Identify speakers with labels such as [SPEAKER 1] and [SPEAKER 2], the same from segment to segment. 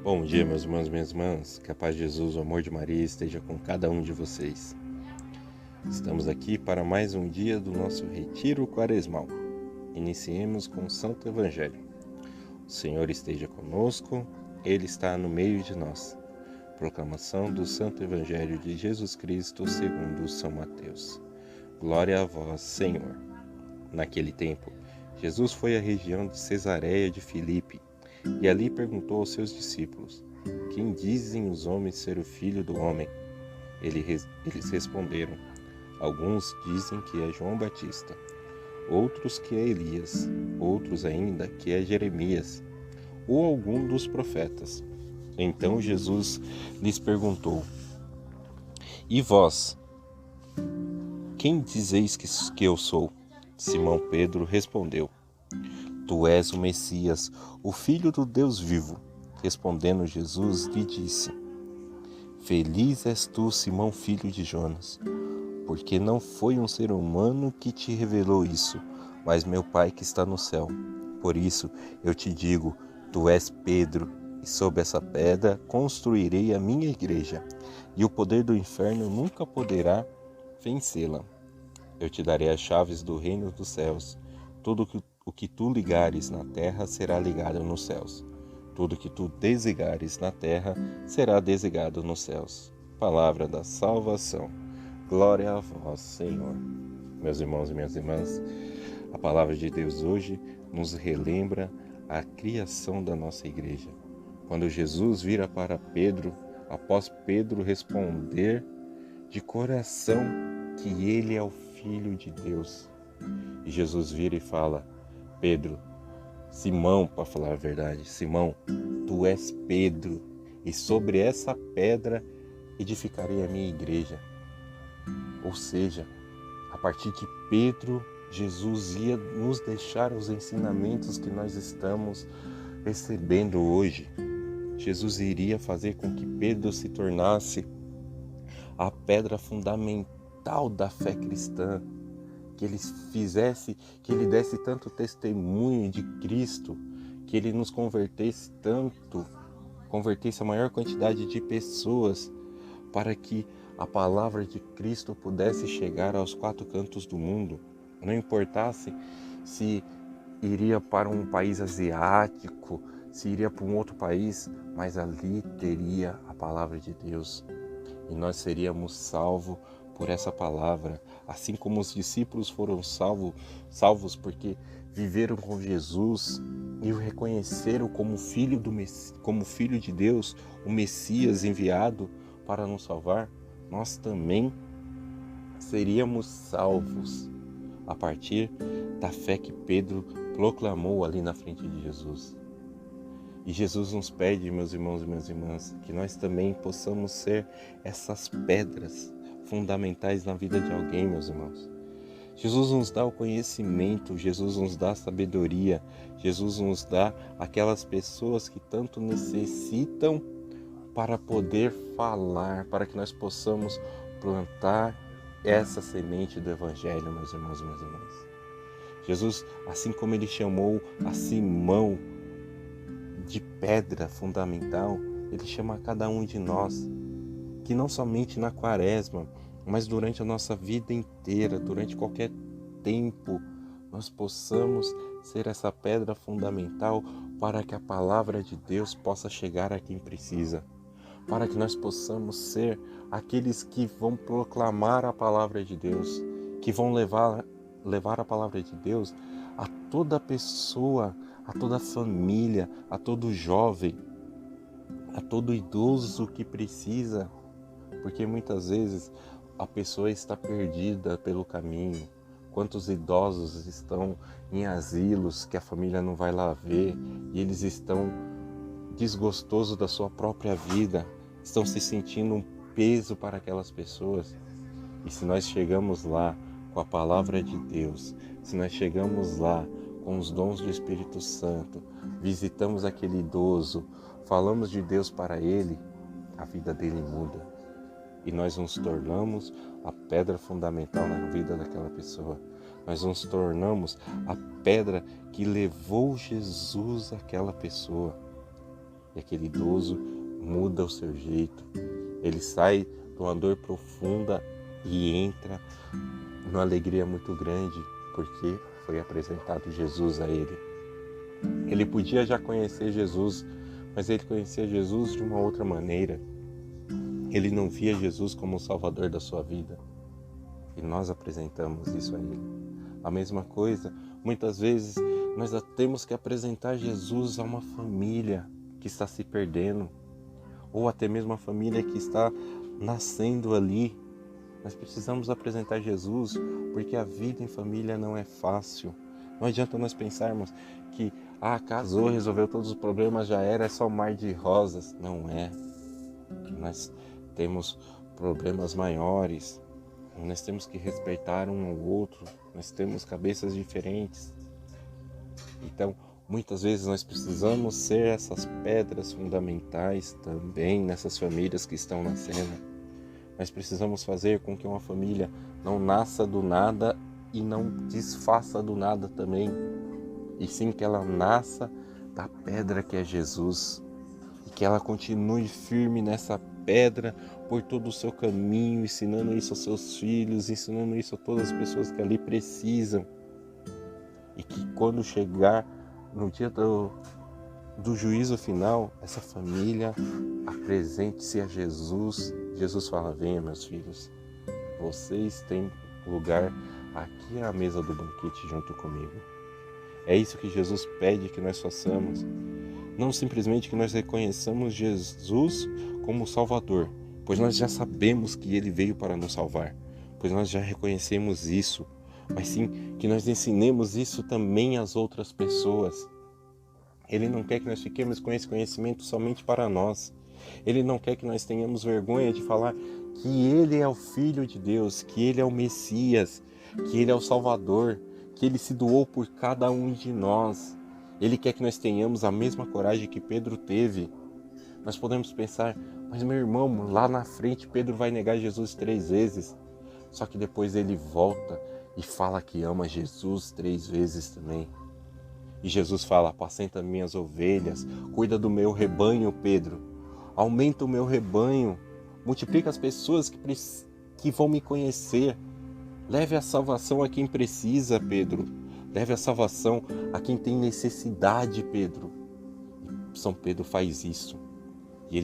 [SPEAKER 1] Bom dia, meus irmãos e minhas irmãs. Que a paz de Jesus, o amor de Maria esteja com cada um de vocês. Estamos aqui para mais um dia do nosso retiro quaresmal. Iniciemos com o Santo Evangelho. O Senhor esteja conosco, Ele está no meio de nós. Proclamação do Santo Evangelho de Jesus Cristo segundo São Mateus. Glória a vós, Senhor. Naquele tempo, Jesus foi à região de Cesareia de Filipe e ali perguntou aos seus discípulos: quem dizem os homens ser o Filho do Homem? Eles responderam: alguns dizem que é João Batista, outros que é Elias, outros ainda que é Jeremias, ou algum dos profetas. Então Jesus lhes perguntou: e vós, quem dizeis que eu sou? Simão Pedro respondeu: tu és o Messias, o Filho do Deus vivo. Respondendo Jesus, lhe disse: feliz és tu, Simão, filho de Jonas, porque não foi um ser humano que te revelou isso, mas meu Pai que está no céu. Por isso eu te digo, tu és Pedro, e sob essa pedra construirei a minha igreja, e o poder do inferno nunca poderá vencê-la. Eu te darei as chaves do reino dos céus. Tudo o que tu ligares na terra será ligado nos céus. Tudo que tu desligares na terra será desligado nos céus. Palavra da salvação. Glória a vós, Senhor. Meus irmãos e minhas irmãs, a palavra de Deus hoje nos relembra a criação da nossa igreja. Quando Jesus vira para Pedro, após Pedro responder de coração que ele é o Filho de Deus. E Jesus vira e fala: Pedro, Simão, para falar a verdade, Simão, tu és Pedro, e sobre essa pedra edificarei a minha igreja. Ou seja, a partir de Pedro, Jesus ia nos deixar os ensinamentos que nós estamos recebendo hoje. Jesus iria fazer com que Pedro se tornasse a pedra fundamental da fé cristã, que ele desse tanto testemunho de Cristo, que ele nos convertesse a maior quantidade de pessoas, para que a palavra de Cristo pudesse chegar aos quatro cantos do mundo. Não importasse se iria para um país asiático, se iria para um outro país, mas ali teria a palavra de Deus. E nós seríamos salvos por essa palavra, assim como os discípulos foram salvos porque viveram com Jesus e o reconheceram como filho de Deus, o Messias enviado para nos salvar. Nós também seríamos salvos a partir da fé que Pedro proclamou ali na frente de Jesus. E Jesus nos pede, meus irmãos e minhas irmãs, que nós também possamos ser essas pedras fundamentais na vida de alguém, meus irmãos. Jesus nos dá o conhecimento, Jesus nos dá a sabedoria, Jesus nos dá aquelas pessoas que tanto necessitam para poder falar, para que nós possamos plantar essa semente do Evangelho, meus irmãos e minhas irmãs. Jesus, assim como ele chamou a Simão de pedra fundamental, ele chama a cada um de nós, que não somente na quaresma, mas durante a nossa vida inteira, durante qualquer tempo, nós possamos ser essa pedra fundamental para que a palavra de Deus possa chegar a quem precisa, para que nós possamos ser aqueles que vão proclamar a palavra de Deus, que vão levar a palavra de Deus a toda pessoa, a toda família, a todo jovem, a todo idoso que precisa, porque muitas vezes a pessoa está perdida pelo caminho. Quantos idosos estão em asilos que a família não vai lá ver e eles estão desgostosos da sua própria vida, estão se sentindo um peso para aquelas pessoas. E se nós chegamos lá com a palavra de Deus, se nós chegamos lá com os dons do Espírito Santo, visitamos aquele idoso, falamos de Deus para ele, a vida dele muda. E nós nos tornamos a pedra fundamental na vida daquela pessoa. Nós nos tornamos a pedra que levou Jesus àquela pessoa. E aquele idoso muda o seu jeito. Ele sai de uma dor profunda e entra numa alegria muito grande, porque foi apresentado Jesus a ele. Ele podia já conhecer Jesus, mas ele conhecia Jesus de uma outra maneira. Ele não via Jesus como o Salvador da sua vida. E nós apresentamos isso a ele. A mesma coisa, muitas vezes nós temos que apresentar Jesus a uma família que está se perdendo, ou até mesmo a família que está nascendo ali. Nós precisamos apresentar Jesus, porque a vida em família não é fácil. Não adianta nós pensarmos que casou, resolveu todos os problemas, já era, é só um mar de rosas. Não é. Nós temos problemas maiores, nós temos que respeitar um ao outro, nós temos cabeças diferentes. Então, muitas vezes nós precisamos ser essas pedras fundamentais também nessas famílias que estão nascendo. Nós precisamos fazer com que uma família não nasça do nada e não desfaça do nada também, e sim que ela nasça da pedra que é Jesus, e que ela continue firme nessa pedra por todo o seu caminho, ensinando isso aos seus filhos, ensinando isso a todas as pessoas que ali precisam, e que quando chegar no dia do juízo final, essa família apresente-se a Jesus. Jesus fala: venha, meus filhos, vocês têm lugar aqui à mesa do banquete junto comigo. É isso que Jesus pede que nós façamos. Não simplesmente que nós reconheçamos Jesus como Salvador, pois nós já sabemos que Ele veio para nos salvar, pois nós já reconhecemos isso, mas sim que nós ensinemos isso também às outras pessoas. Ele não quer que nós fiquemos com esse conhecimento somente para nós. Ele não quer que nós tenhamos vergonha de falar que Ele é o Filho de Deus, que Ele é o Messias, que Ele é o Salvador, que Ele se doou por cada um de nós. Ele quer que nós tenhamos a mesma coragem que Pedro teve. Nós podemos pensar: mas meu irmão, lá na frente Pedro vai negar Jesus 3 vezes. Só que depois ele volta e fala que ama Jesus 3 vezes também. E Jesus fala: apacenta minhas ovelhas, cuida do meu rebanho, Pedro. Aumenta o meu rebanho, multiplica as pessoas que vão me conhecer. Leve a salvação a quem precisa, Pedro. Leve a salvação a quem tem necessidade, Pedro. E São Pedro faz isso. E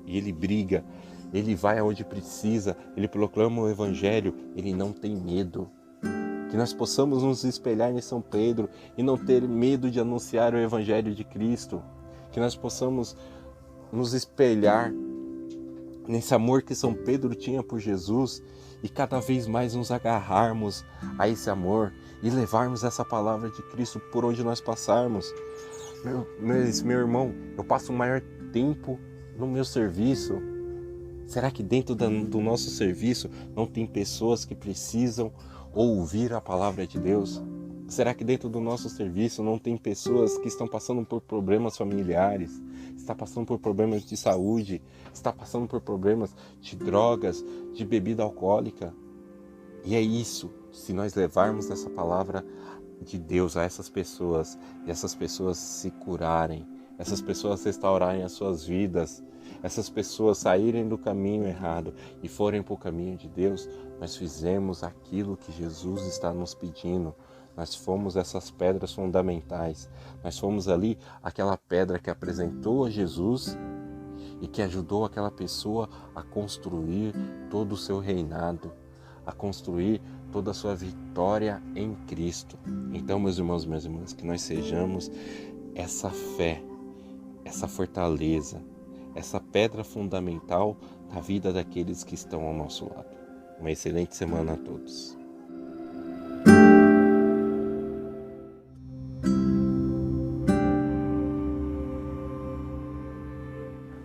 [SPEAKER 1] ele briga, ele vai aonde precisa, ele proclama o Evangelho, ele não tem medo. Que nós possamos nos espelhar em São Pedro e não ter medo de anunciar o Evangelho de Cristo. Que nós possamos nos espelhar nesse amor que São Pedro tinha por Jesus e cada vez mais nos agarrarmos a esse amor e levarmos essa palavra de Cristo por onde nós passarmos. Meu irmão, eu passo o maior tempo no meu serviço. Será que dentro do nosso serviço não tem pessoas que precisam ouvir a palavra de Deus? Será que dentro do nosso serviço não tem pessoas que estão passando por problemas familiares, está passando por problemas de saúde, está passando por problemas de drogas, de bebida alcoólica? E é isso, se nós levarmos essa palavra de Deus a essas pessoas, e essas pessoas se curarem, essas pessoas restaurarem as suas vidas, essas pessoas saírem do caminho errado e forem para o caminho de Deus, nós fizemos aquilo que Jesus está nos pedindo. Nós fomos essas pedras fundamentais. Nós fomos ali aquela pedra que apresentou a Jesus e que ajudou aquela pessoa a construir todo o seu reinado, a construir toda a sua vitória em Cristo. Então, meus irmãos e minhas irmãs, que nós sejamos essa fé, essa fortaleza, essa pedra fundamental da vida daqueles que estão ao nosso lado. Uma excelente semana a todos.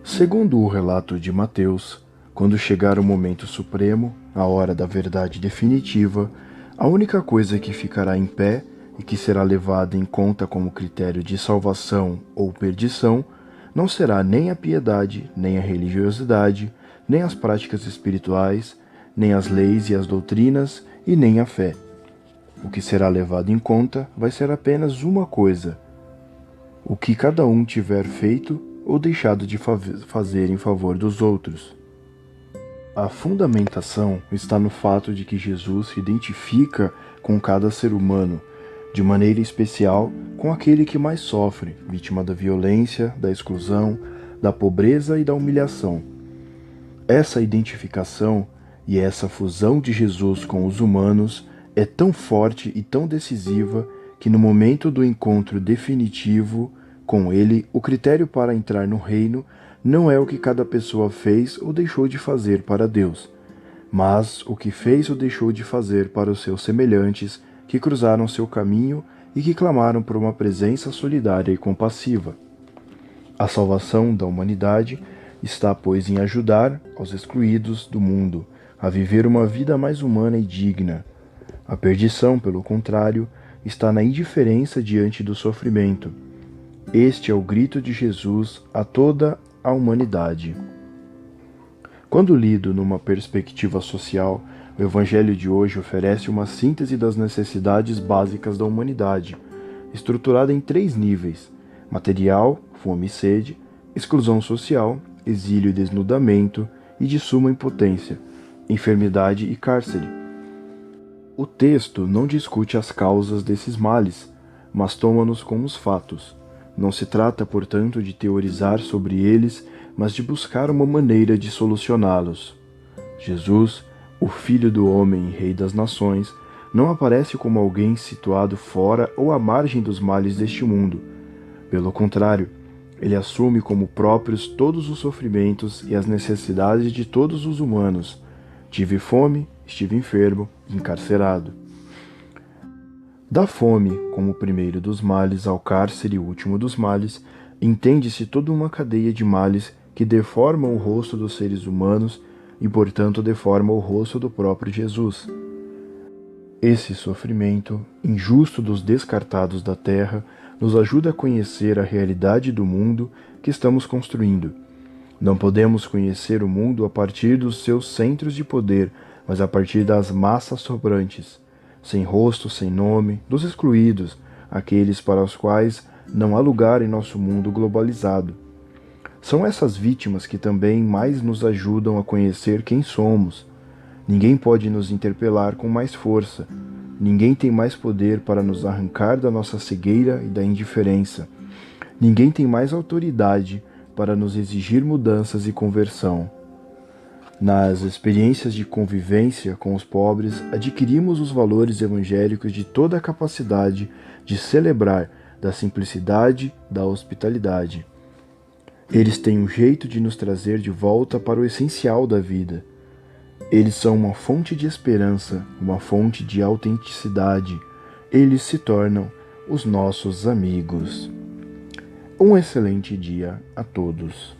[SPEAKER 2] Segundo o relato de Mateus, quando chegar o momento supremo, a hora da verdade definitiva, a única coisa que ficará em pé e que será levada em conta como critério de salvação ou perdição não será nem a piedade, nem a religiosidade, nem as práticas espirituais, nem as leis e as doutrinas e nem a fé. O que será levado em conta vai ser apenas uma coisa: o que cada um tiver feito ou deixado de fazer em favor dos outros. A fundamentação está no fato de que Jesus se identifica com cada ser humano, de maneira especial com aquele que mais sofre, vítima da violência, da exclusão, da pobreza e da humilhação. Essa identificação e essa fusão de Jesus com os humanos é tão forte e tão decisiva que no momento do encontro definitivo com ele, o critério para entrar no reino não é o que cada pessoa fez ou deixou de fazer para Deus, mas o que fez ou deixou de fazer para os seus semelhantes que cruzaram seu caminho e que clamaram por uma presença solidária e compassiva. A salvação da humanidade está, pois, em ajudar aos excluídos do mundo a viver uma vida mais humana e digna. A perdição, pelo contrário, está na indiferença diante do sofrimento. Este é o grito de Jesus a toda a humanidade. Quando lido numa perspectiva social, o Evangelho de hoje oferece uma síntese das necessidades básicas da humanidade, estruturada em 3 níveis: material, fome e sede, exclusão social, exílio e desnudamento, e de suma impotência, enfermidade e cárcere. O texto não discute as causas desses males, mas toma-nos como os fatos. Não se trata, portanto, de teorizar sobre eles, mas de buscar uma maneira de solucioná-los. Jesus, o Filho do Homem e Rei das Nações, não aparece como alguém situado fora ou à margem dos males deste mundo. Pelo contrário, ele assume como próprios todos os sofrimentos e as necessidades de todos os humanos. Tive fome, estive enfermo, encarcerado. Da fome, como o primeiro dos males, ao cárcere, o último dos males, entende-se toda uma cadeia de males que deformam o rosto dos seres humanos e, portanto, deformam o rosto do próprio Jesus. Esse sofrimento, injusto dos descartados da terra, nos ajuda a conhecer a realidade do mundo que estamos construindo. Não podemos conhecer o mundo a partir dos seus centros de poder, mas a partir das massas sobrantes, sem rosto, sem nome, dos excluídos, aqueles para os quais não há lugar em nosso mundo globalizado. São essas vítimas que também mais nos ajudam a conhecer quem somos. Ninguém pode nos interpelar com mais força. Ninguém tem mais poder para nos arrancar da nossa cegueira e da indiferença. Ninguém tem mais autoridade para nos exigir mudanças e conversão. Nas experiências de convivência com os pobres, adquirimos os valores evangélicos de toda a capacidade de celebrar, da simplicidade, da hospitalidade. Eles têm um jeito de nos trazer de volta para o essencial da vida. Eles são uma fonte de esperança, uma fonte de autenticidade. Eles se tornam os nossos amigos. Um excelente dia a todos.